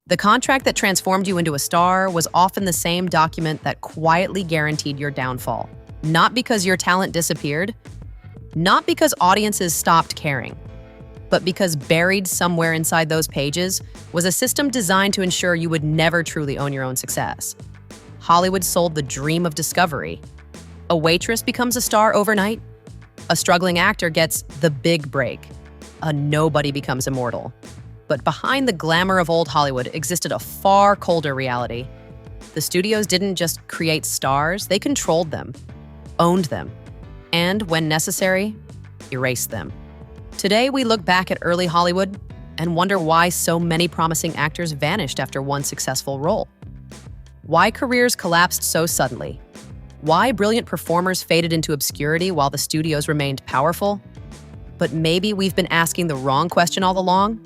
The contract that transformed you into a star was often the same document that quietly guaranteed your downfall. Not because your talent disappeared, not because audiences stopped caring, but because buried somewhere inside those pages was a system designed to ensure you would never truly own your own success. Hollywood sold the dream of discovery. A waitress becomes a star overnight. A struggling actor gets the big break. A nobody becomes immortal. But behind the glamour of old Hollywood existed a far colder reality. The studios didn't just create stars, they controlled them, owned them, and, when necessary, erased them. Today, we look back at early Hollywood and wonder why so many promising actors vanished after one successful role. Why careers collapsed so suddenly. Why brilliant performers faded into obscurity while the studios remained powerful. But maybe we've been asking the wrong question all along.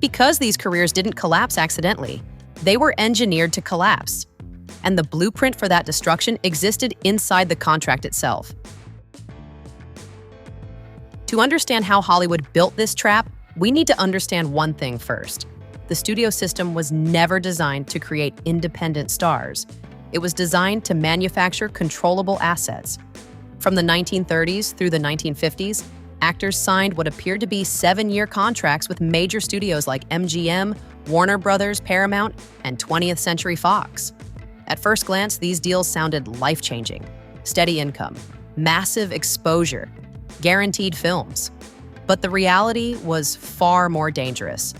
Because these careers didn't collapse accidentally, they were engineered to collapse. And the blueprint for that destruction existed inside the contract itself. To understand how Hollywood built this trap, we need to understand one thing first. The studio system was never designed to create independent stars. It was designed to manufacture controllable assets. From the 1930s through the 1950s, actors signed what appeared to be 7-year contracts with major studios like MGM, Warner Brothers, Paramount, and 20th Century Fox. At first glance, these deals sounded life-changing. Steady income, massive exposure, guaranteed films. But the reality was far more dangerous.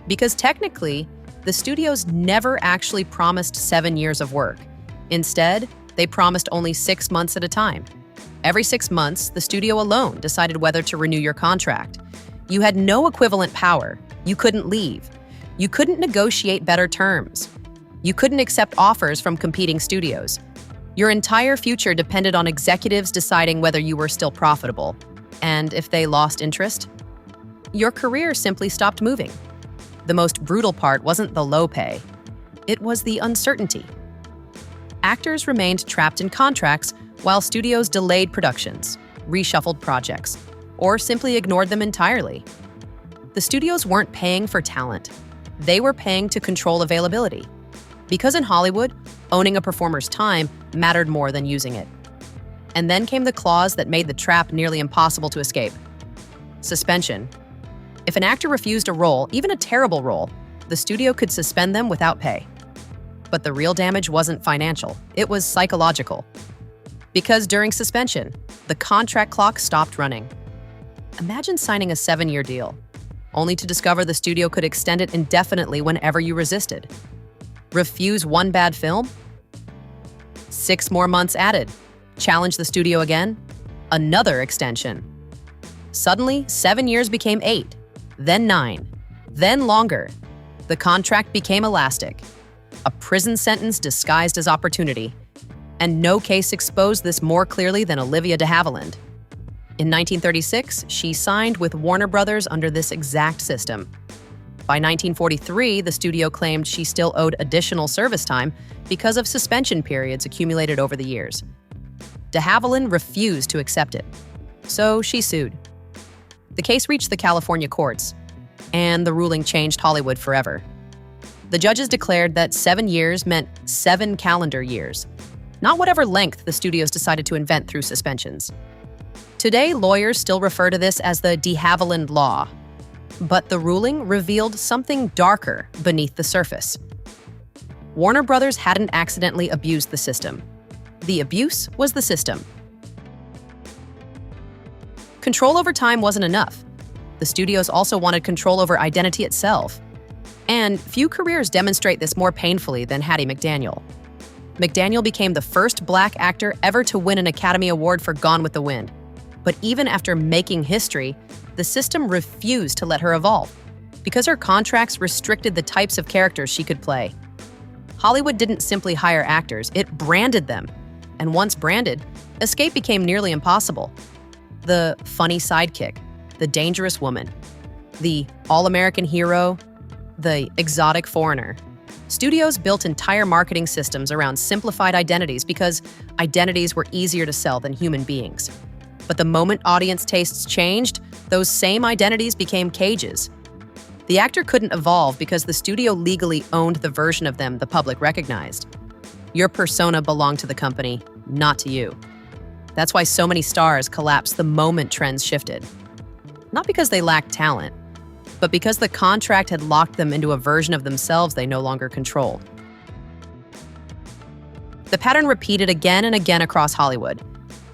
Because technically, the studios never actually promised 7 years of work. Instead, they promised only 6 months at a time. Every 6 months, the studio alone decided whether to renew your contract. You had no equivalent power. You couldn't leave. You couldn't negotiate better terms. You couldn't accept offers from competing studios. Your entire future depended on executives deciding whether you were still profitable. And if they lost interest, your career simply stopped moving. The most brutal part wasn't the low pay. It was the uncertainty. Actors remained trapped in contracts while studios delayed productions, reshuffled projects, or simply ignored them entirely. The studios weren't paying for talent. They were paying to control availability. Because in Hollywood, owning a performer's time mattered more than using it. And then came the clause that made the trap nearly impossible to escape. Suspension. If an actor refused a role, even a terrible role, the studio could suspend them without pay. But the real damage wasn't financial, it was psychological. Because during suspension, the contract clock stopped running. Imagine signing a 7-year deal, only to discover the studio could extend it indefinitely whenever you resisted. Refuse one bad film? 6 more months added. Challenge the studio again? Another extension. Suddenly, 7 years became 8, then 9, then longer. The contract became elastic, a prison sentence disguised as opportunity. And no case exposed this more clearly than Olivia de Havilland. In 1936, she signed with Warner Brothers under this exact system. By 1943, the studio claimed she still owed additional service time because of suspension periods accumulated over the years. De Havilland refused to accept it, so she sued. The case reached the California courts, and the ruling changed Hollywood forever. The judges declared that 7 years meant 7 calendar years, not whatever length the studios decided to invent through suspensions. Today, lawyers still refer to this as the de Havilland Law, but the ruling revealed something darker beneath the surface. Warner Brothers hadn't accidentally abused the system. The abuse was the system. Control over time wasn't enough. The studios also wanted control over identity itself. And few careers demonstrate this more painfully than Hattie McDaniel. McDaniel became the first Black actor ever to win an Academy Award for Gone with the Wind. But even after making history, the system refused to let her evolve because her contracts restricted the types of characters she could play. Hollywood didn't simply hire actors, it branded them. And once branded, escape became nearly impossible. The funny sidekick, the dangerous woman, the all-American hero, the exotic foreigner. Studios built entire marketing systems around simplified identities because identities were easier to sell than human beings. But the moment audience tastes changed, those same identities became cages. The actor couldn't evolve because the studio legally owned the version of them the public recognized. Your persona belonged to the company, not to you. That's why so many stars collapsed the moment trends shifted. Not because they lacked talent, but because the contract had locked them into a version of themselves they no longer controlled. The pattern repeated again and again across Hollywood.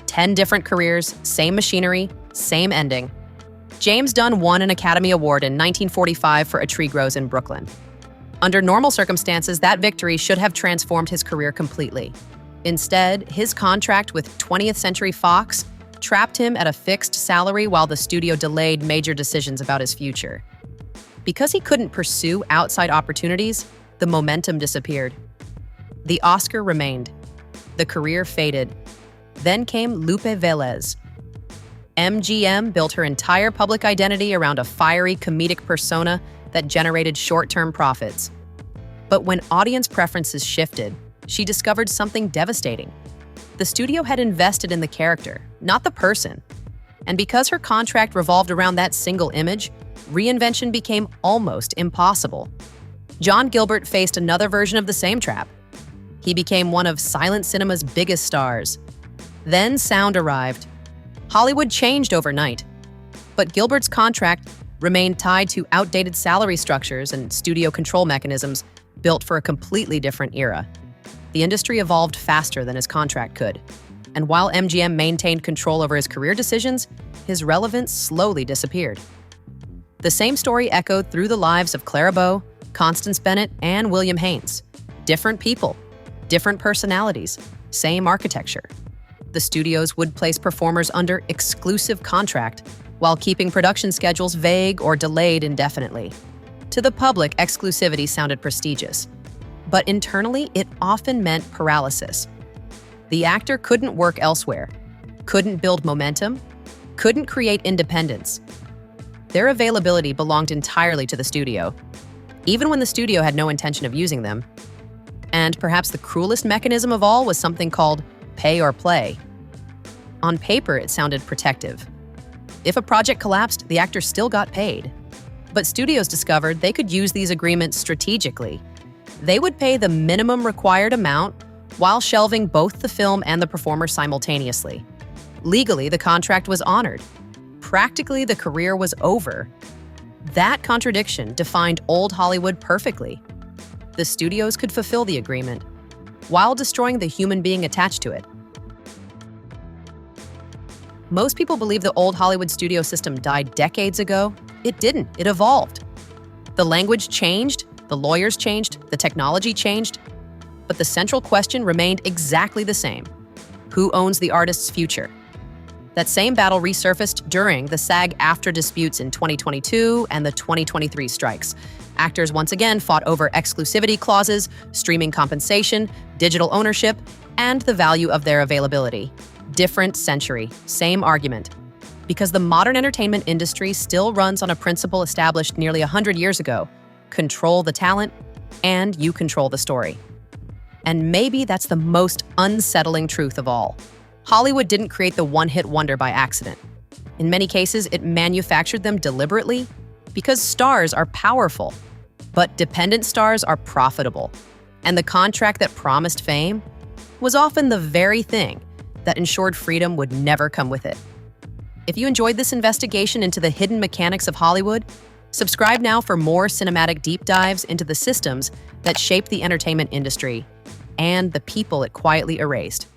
10 different careers, same machinery, same ending. James Dunn won an Academy Award in 1945 for A Tree Grows in Brooklyn. Under normal circumstances, that victory should have transformed his career completely. Instead, his contract with 20th Century Fox trapped him at a fixed salary while the studio delayed major decisions about his future. Because he couldn't pursue outside opportunities, the momentum disappeared. The Oscar remained. The career faded. Then came Lupe Vélez. MGM built her entire public identity around a fiery comedic persona that generated short-term profits. But when audience preferences shifted, she discovered something devastating. The studio had invested in the character, not the person. And because her contract revolved around that single image, reinvention became almost impossible. John Gilbert faced another version of the same trap. He became one of silent cinema's biggest stars. Then sound arrived. Hollywood changed overnight, but Gilbert's contract remained tied to outdated salary structures and studio control mechanisms built for a completely different era. The industry evolved faster than his contract could, and while MGM maintained control over his career decisions, his relevance slowly disappeared. The same story echoed through the lives of Clara, Constance Bennett, and William Haines. Different people, different personalities, same architecture. The studios would place performers under exclusive contract while keeping production schedules vague or delayed indefinitely. To the public, exclusivity sounded prestigious, but internally, it often meant paralysis. The actor couldn't work elsewhere, couldn't build momentum, couldn't create independence. Their availability belonged entirely to the studio, even when the studio had no intention of using them. And perhaps the cruelest mechanism of all was something called pay or play. On paper, it sounded protective. If a project collapsed, the actor still got paid. But studios discovered they could use these agreements strategically. They would pay the minimum required amount while shelving both the film and the performer simultaneously. Legally, the contract was honored. Practically, the career was over. That contradiction defined old Hollywood perfectly. The studios could fulfill the agreement while destroying the human being attached to it. Most people believe the old Hollywood studio system died decades ago. It didn't. It evolved. The language changed, the lawyers changed, the technology changed, but the central question remained exactly the same. Who owns the artist's future? That same battle resurfaced during the SAG-AFTRA disputes in 2022 and the 2023 strikes. Actors once again fought over exclusivity clauses, streaming compensation, digital ownership, and the value of their availability. Different century, same argument. Because the modern entertainment industry still runs on a principle established nearly 100 years ago: control the talent, and you control the story. And maybe that's the most unsettling truth of all. Hollywood didn't create the one-hit wonder by accident. In many cases, it manufactured them deliberately because stars are powerful, but dependent stars are profitable. And the contract that promised fame was often the very thing that ensured freedom would never come with it. If you enjoyed this investigation into the hidden mechanics of Hollywood, subscribe now for more cinematic deep dives into the systems that shaped the entertainment industry and the people it quietly erased.